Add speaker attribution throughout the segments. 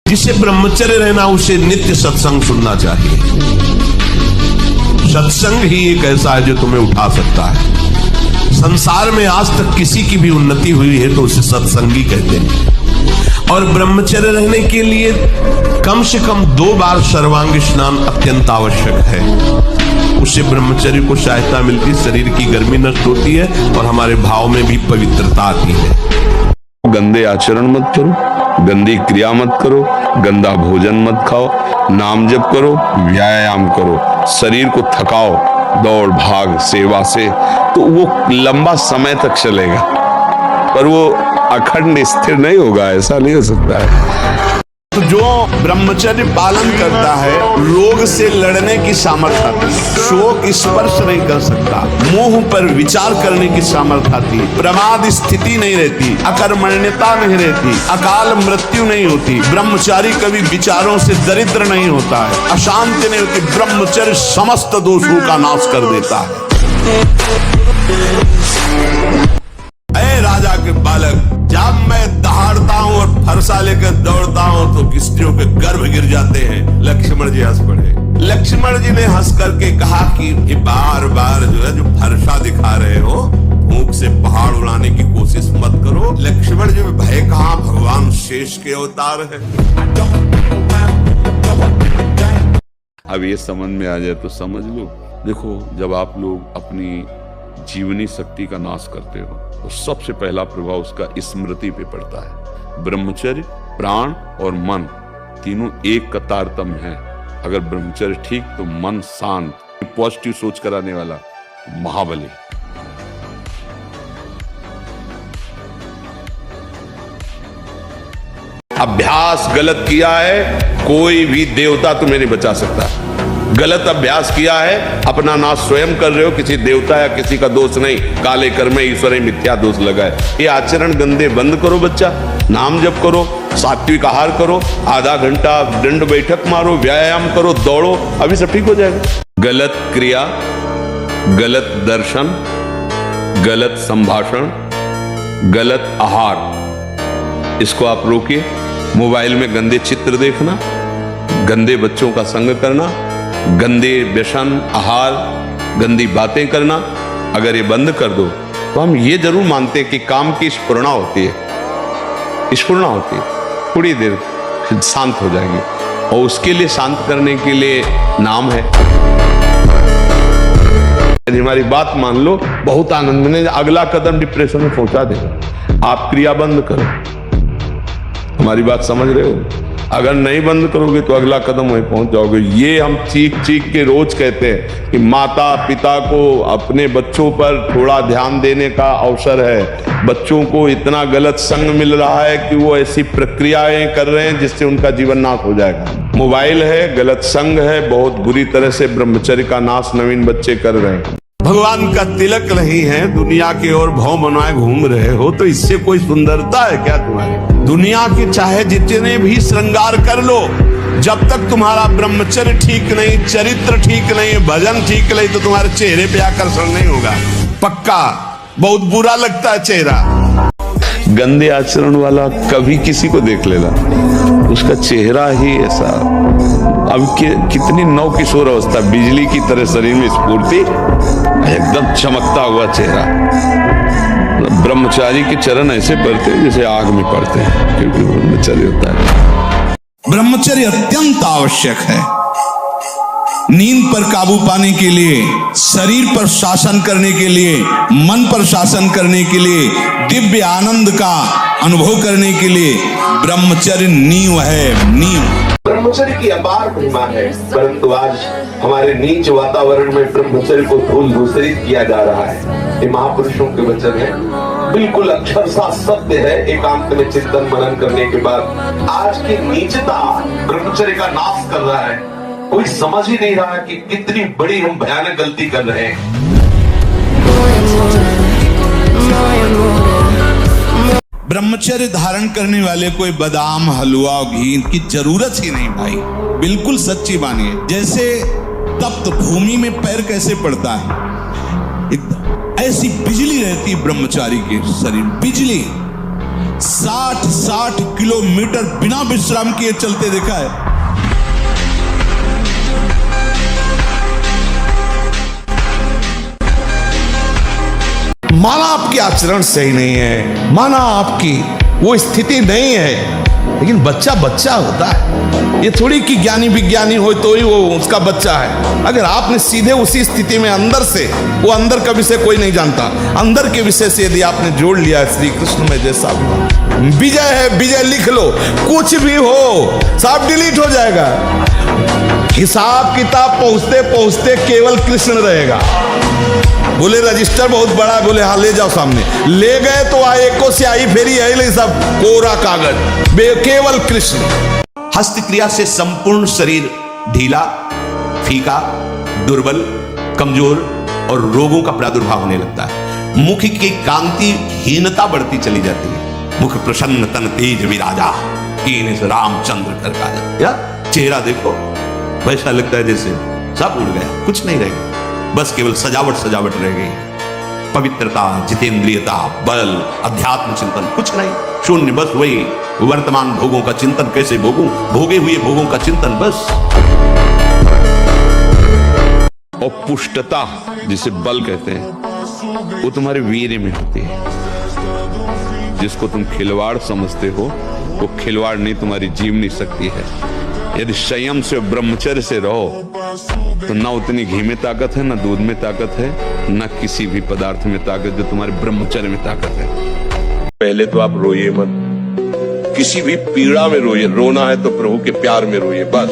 Speaker 1: जिसे ब्रह्मचर्य रहना उसे नित्य सत्संग सुनना चाहिए। सत्संग ही एक ऐसा है जो तुम्हें उठा सकता है। संसार में आज तक किसी की भी उन्नति हुई है तो उसे सत्संगी कहते हैं। और ब्रह्मचर्य रहने के लिए कम से कम 2 बार सर्वांग स्नान अत्यंत आवश्यक है। उससे ब्रह्मचर्य को सहायता मिलती, शरीर की गर्मी नष्ट होती है और हमारे भाव में भी पवित्रता आती है।
Speaker 2: गंदे आचरण मत करो, गंदी क्रिया मत करो, गंदा भोजन मत खाओ, नाम जप करो, व्यायाम करो, शरीर को थकाओ दौड़ भाग सेवा से, तो वो लंबा समय तक चलेगा, पर वो अखंड स्थिर नहीं होगा। ऐसा नहीं हो सकता है।
Speaker 1: तो जो ब्रह्मचर्य पालन करता है रोग से लड़ने की सामर्थ्य आती है, शोक स्पर्श नहीं कर सकता, मोह पर विचार करने की सामर्थ्य आती, प्रमाद स्थिति नहीं रहती, अकर्मण्यता नहीं रहती, अकाल मृत्यु नहीं होती। ब्रह्मचारी कभी विचारों से दरिद्र नहीं होता है, अशांति नहीं होती। ब्रह्मचर्य समस्त दोषों का नाश कर देता है। ऐ राजा के बालक, जब मैं दहाड़ता हूँ और फरसा लेकर दौड़ता हूँ तो स्त्रियों के गर्भ गिर जाते हैं। लक्ष्मण जी हंस पड़े। लक्ष्मण जी ने हंस करके कहा कि ये बार बार जो है जो फरसा दिखा रहे हो, भूख से पहाड़ उड़ाने की कोशिश मत करो। लक्ष्मण जी में भय कहाँ, भगवान शेष के अवतार है।
Speaker 2: अब ये समझ में आ जाए तो समझ लो। देखो, जब आप लोग अपनी जीवनी शक्ति का नाश करते हो तो सबसे पहला प्रभाव उसका स्मृति पे पड़ता है। ब्रह्मचर्य, प्राण और मन तीनों एक का तारतम्य है। अगर ब्रह्मचर्य ठीक तो मन शांत, पॉजिटिव सोच कराने वाला महाबली। अभ्यास गलत किया है, कोई भी देवता तुम्हें नहीं बचा सकता। गलत अभ्यास किया है, अपना नाश स्वयं कर रहे हो, किसी देवता या किसी का दोष नहीं। काले कर्म ईश्वर मिथ्या दोष लगा है। ये आचरण गंदे बंद करो बच्चा, नाम जप करो, सात्विक आहार करो, आधा घंटा दंड बैठक मारो, व्यायाम करो, दौड़ो, अभी सब ठीक हो जाएगा। गलत क्रिया, गलत दर्शन, गलत संभाषण, गलत आहार, इसको आप रोकिए। मोबाइल में गंदे चित्र देखना, गंदे बच्चों का संग करना, गंदे व्यसन, आहार, गंदी बातें करना, अगर ये बंद कर दो तो हम ये जरूर मानते हैं कि काम की स्फुरणा होती है, स्फुरणा होती है, थोड़ी देर शांत हो जाएंगे। और उसके लिए शांत करने के लिए नाम है। यदि हमारी बात मान लो, बहुत आनंद में, अगला कदम डिप्रेशन में पहुंचा देगा। आप क्रिया बंद करो। हमारी बात समझ रहे हो? अगर नहीं बंद करोगे तो अगला कदम वहीं पहुंच जाओगे। ये हम चीख चीख के रोज कहते हैं कि माता पिता को अपने बच्चों पर थोड़ा ध्यान देने का अवसर है। बच्चों को इतना गलत संग मिल रहा है कि वो ऐसी प्रक्रियाएं कर रहे हैं जिससे उनका जीवन नाश हो जाएगा। मोबाइल है, गलत संग है, बहुत बुरी तरह से ब्रह्मचर्य का नाश नवीन बच्चे कर रहे हैं।
Speaker 1: भगवान का तिलक नहीं है, दुनिया की ओर भौ बनाए घूम रहे हो, तो इससे कोई सुंदरता है क्या तुम्हारी? दुनिया के चाहे जितने भी श्रृंगार कर लो, जब तक तुम्हारा ब्रह्मचर्य ठीक नहीं, चरित्र ठीक नहीं, भजन ठीक नहीं, तो तुम्हारे चेहरे पे आकर्षण नहीं होगा। पक्का बहुत बुरा लगता है चेहरा।
Speaker 2: गंदे आचरण वाला कभी किसी को देख लेना, उसका चेहरा ही ऐसा। अब कितनी नव किशोर अवस्था, बिजली की तरह शरीर में स्फूर्ति, एकदम चमकता हुआ चेहरा। ब्रह्मचारी के चरण ऐसे पड़ते हैं जैसे आग में पड़ते हैं, क्योंकि ब्रह्मचर्य होता है।
Speaker 1: ब्रह्मचर्य अत्यंत आवश्यक है। नींद पर काबू पाने के लिए, शरीर पर शासन करने के लिए, मन पर शासन करने के लिए, दिव्य आनंद का अनुभव करने के लिए ब्रह्मचर्य नींव है, नींव।
Speaker 3: ब्रह्मचर्य की अपार महिमा है, परंतु आज हमारे नीच वातावरण में ब्रह्मचर्य को धूल धूसरित किया जा रहा है। ये महापुरुषों के वचन है, बिल्कुल अक्षरशः सत्य है। एकांत में चिंतन मनन करने के बाद आज की नीचता ब्रह्मचर्य का नाश कर रहा है। कोई समझ ही नहीं रहा कि कितनी बड़ी हम भयानक गलती कर रहे हैं।
Speaker 1: ब्रह्मचर्य धारण करने वाले कोई बादाम, हलवा और घी की जरूरत ही नहीं भाई, बिल्कुल सच्ची मानिए। जैसे तप्त भूमि में पैर कैसे पड़ता है, एकदम ऐसी बिजली रहती ब्रह्मचारी के शरीर, बिजली। 60 किलोमीटर बिना विश्राम किए चलते देखा है। माना आपकी आचरण सही नहीं है, माना आपकी वो स्थिति नहीं है, लेकिन बच्चा बच्चा होता है। ये थोड़ी कि ज्ञानी विज्ञानी हो तो ही वो उसका बच्चा है। अगर आपने सीधे उसी स्थिति में अंदर से, वो अंदर का विषय कोई नहीं जानता, अंदर के विषय से यदि आपने जोड़ लिया श्री कृष्ण में, जैसा विजय है, विजय लिख लो, कुछ भी हो सब डिलीट हो जाएगा। हिसाब किताब पहुंचते पहुंचते केवल कृष्ण रहेगा। बोले रजिस्टर बहुत बड़ा है, बोले हाँ ले जाओ सामने, ले गए तो आए को स्याही फेरी है ले सब कोरा कागज, केवल कृष्ण। हस्त क्रिया से संपूर्ण शरीर ढीला, फीका, दुर्बल, कमजोर और रोगों का प्रादुर्भाव होने लगता है। मुख की कांति हीनता बढ़ती चली जाती है। मुख प्रसन्न तन तेज विराजा, कीन से रामचंद्र कर काजा। या चेहरा देखो वैसा लगता है जैसे सब उड़ गया, कुछ नहीं रहेगा, बस केवल सजावट सजावट रह गई। पवित्रता, जितेंद्रियता, बल, अध्यात्म चिंतन कुछ नहीं, शून्य, बस वही वर्तमान भोगों का चिंतन, कैसे भोगूं, भोगे हुए भोगों का चिंतन बस।
Speaker 2: और पुष्टता जिसे बल कहते हैं वो तुम्हारे वीर्य में होती है। जिसको तुम खिलवाड़ समझते हो वो खिलवाड़ नहीं, तुम्हारी जीवनी शक्ति है। यदि संयम से ब्रह्मचर्य से रहो तो ना उतनी घी में ताकत है, ना दूध में ताकत है, ना किसी भी पदार्थ में ताकत जो तुम्हारे ब्रह्मचर्य में ताकत है। पहले तो आप रोइए मत, किसी भी पीड़ा में रोइए। रोना है तो प्रभु के प्यार में रोइए, बस।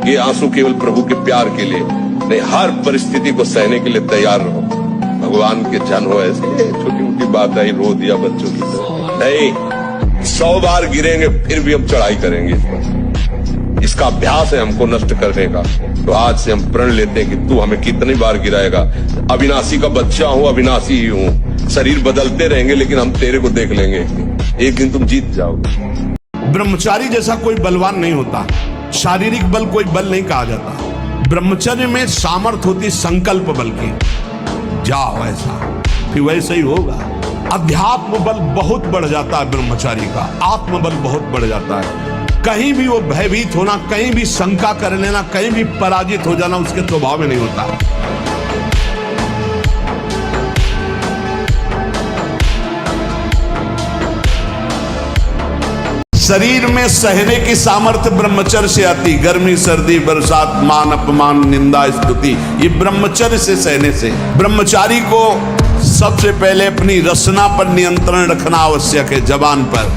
Speaker 2: ये आंसू केवल प्रभु के प्यार के लिए नहीं, हर परिस्थिति को सहने के लिए तैयार रहो। भगवान के जन हो, ऐसे छोटी मोटी बात आई रो दिया बच्चों की तरह नहीं। 100 बार गिरेंगे फिर भी हम चढ़ाई करेंगे इस पर। इसका अभ्यास है हमको नष्ट करने का। तो आज से हम प्रण लेते हैं कि तू हमें कितनी बार गिराएगा। अविनाशी का बच्चा हूं, अविनाशी ही हूं, शरीर बदलते रहेंगे लेकिन हम तेरे को देख लेंगे, एक दिन तुम जीत जाओगे।
Speaker 1: ब्रह्मचारी जैसा कोई बलवान नहीं होता, शारीरिक बल कोई बल नहीं कहा जाता। ब्रह्मचर्य में सामर्थ होती संकल्प बल की, जाओ ऐसा फिर वैसे ही होगा। अध्यात्म बल बहुत बढ़ जाता है ब्रह्मचारी का, आत्मबल बहुत बढ़ जाता है। कहीं भी वो भयभीत होना, कहीं भी शंका कर लेना, कहीं भी पराजित हो जाना उसके स्वभाव में नहीं होता। शरीर में सहने की सामर्थ्य ब्रह्मचर्य से आती। गर्मी, सर्दी, बरसात, मान अपमान, निंदा, स्तुति, ये ब्रह्मचर्य से सहने से। ब्रह्मचारी को सबसे पहले अपनी रसना पर नियंत्रण रखना आवश्यक है। जबान पर,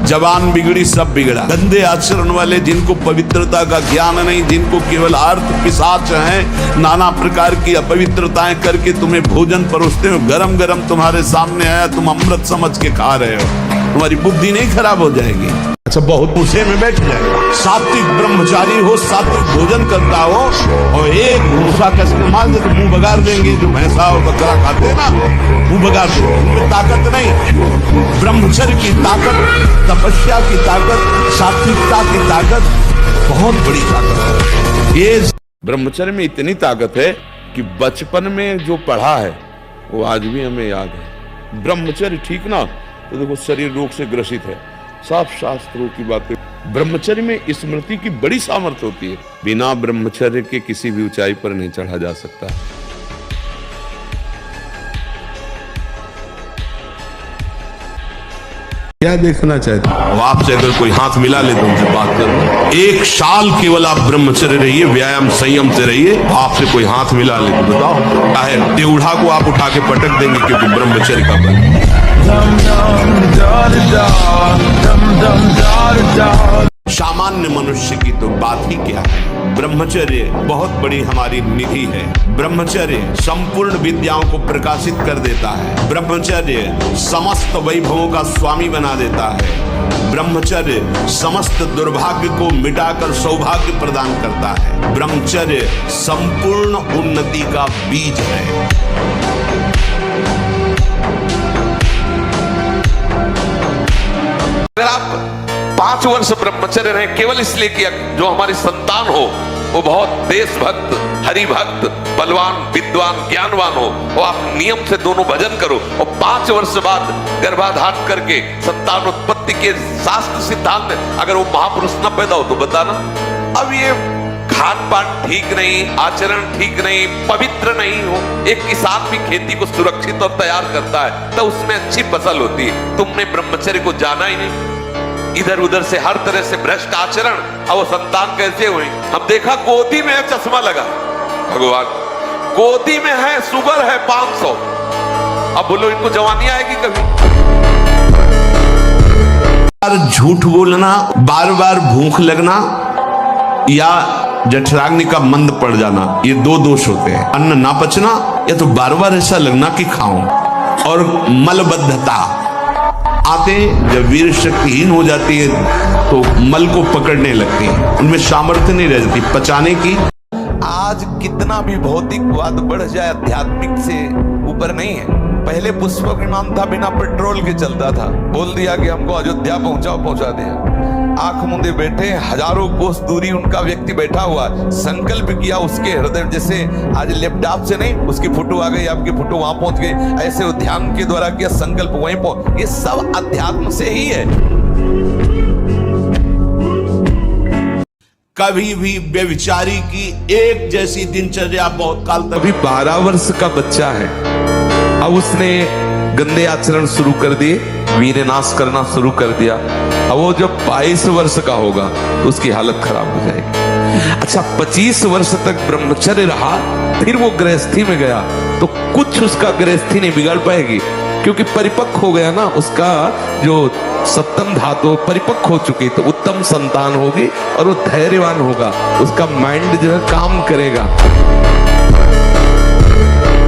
Speaker 1: जबान बिगड़ी सब बिगड़ा। गंदे आचरण वाले, जिनको पवित्रता का ज्ञान नहीं, जिनको केवल अर्थ पिशाच हैं, नाना प्रकार की अपवित्रताएं करके तुम्हें भोजन परोसते हो, गरम गरम तुम्हारे सामने आया, तुम अमृत समझ के खा रहे हो, तुम्हारी बुद्धि नहीं खराब हो जाएगी? अच्छा, बहुत गुस्से में बैठ जाएगा। सात्विक ब्रह्मचारी हो, सात्विक भोजन करता हो और एक भूसा कसके मार दे तो मुंह बगाड़ देंगे। जो भैंसा और बकरा खाते हैं ना, मुंह बगाड़ देंगे, उनमें ताकत नहीं। ब्रह्मचर्य की ताकत, तपस्या की ताकत, सात्विकता की ताकत बहुत बड़ी ताकत है। ये
Speaker 2: ब्रह्मचर्य में इतनी ताकत है कि बचपन में जो पढ़ा है वो आज भी हमें याद है। ब्रह्मचर्य ठीक ना तो देखो शरीर रोग से ग्रसित है, साफ शास्त्रों की बातें। ब्रह्मचर्य में स्मृति की बड़ी सामर्थ्य होती है। बिना ब्रह्मचर्य के किसी भी ऊंचाई पर नहीं चढ़ा जा सकता।
Speaker 1: क्या देखना चाहते हो? आपसे अगर कोई हाथ मिला ले तो उनसे बात करो। 1 साल केवल आप ब्रह्मचर्य रहिए, व्यायाम संयम से रहिए। आपसे कोई हाथ मिला ले तो बताओ, चाहे टेढ़ा को आप उठा के पटक देंगे, क्योंकि ब्रह्मचर्य का बल। सामान्य मनुष्य की तो बात ही क्या है। ब्रह्मचर्य बहुत बड़ी हमारी निधि है। ब्रह्मचर्य संपूर्ण विद्याओं को प्रकाशित कर देता है। ब्रह्मचर्य समस्त वैभवों का स्वामी बना देता है। ब्रह्मचर्य समस्त दुर्भाग्य को मिटाकर सौभाग्य प्रदान करता है। ब्रह्मचर्य संपूर्ण उन्नति का बीज है।
Speaker 2: अगर आप 5 वर्ष ब्रह्मचर्य रहे केवल इसलिए कि जो हमारी संतान हो वो बहुत देशभक्त, हरिभक्त, बलवान, विद्वान, ज्ञानवान हो, और आप नियम से दोनों भजन करो और 5 वर्ष बाद गर्भाधान करके संतान उत्पत्ति भक्ति के शास्त्र सिद्धांत में अगर वो महापुरुष न पैदा हो तो बताना। अब ये खान पान ठीक नहीं, आचरण ठीक नहीं, पवित्र नहीं हो, एक किसान भी खेती को सुरक्षित और तैयार करता है तो उसमें अच्छी फसल होती है। तुमने ब्रह्मचर्य को जाना ही नहीं, इधर उधर से हर तरह से भ्रष्ट आचरण, अब वो संतान कैसे हुई? अब देखा गोदी में चश्मा लगा, भगवान गोदी में है, शुगर है 500, अब बोलो इनको जवानी आएगी कभी?
Speaker 1: झूठ बोलना, बार बार भूख लगना या जठराग्नि का मंद पड़ जाना, ये दो दोष होते हैं। अन्न ना पचना या तो बार बार ऐसा लगना कि खाऊं, और मलबद्धता आते जब वीर शक्तिहीन हो जाती है तो मल को पकड़ने लगती है, उनमें सामर्थ्य नहीं रह जाती पचाने की।
Speaker 4: आज कितना भी भौतिकवाद बढ़ जाए, आध्यात्मिक से ऊपर नहीं है। पहले पुष्पक विमान था, बिना पेट्रोल के चलता था, बोल दिया कि हमको अयोध्या पहुंचाओ, पहुंचा दिया। आंख मूंदे बैठे, हजारों कोस दूरी उनका व्यक्ति बैठा हुआ, संकल्प किया उसके हृदय, जैसे आज लैपटॉप से नहीं उसकी फोटो आ गई, आपकी फोटो वहां पहुंच गई, ऐसे ध्यान के द्वारा किया संकल्प वहीं पहुंच। ये सब अध्यात्म से ही है।
Speaker 1: कभी भी व्यभिचारी की एक जैसी दिनचर्या बहुत काल तक।
Speaker 4: अभी 12 वर्ष का बच्चा है, अब उसने गंदे आचरण शुरू कर दिए, वीरनाश करना शुरू कर दिया। अब वो जब 22 वर्ष का होगा तो उसकी हालत खराब हो जाएगी। अच्छा 25 वर्ष तक ब्रह्मचर्य रहा, फिर वो गृहस्थी में गया तो कुछ उसका गृहस्थी नहीं बिगाड़ पाएगी, क्योंकि परिपक्व हो गया ना, उसका जो सप्तम धातु परिपक्व हो चुकी, तो उत्तम संतान होगी और वो धैर्यवान होगा, उसका माइंड जो है काम करेगा।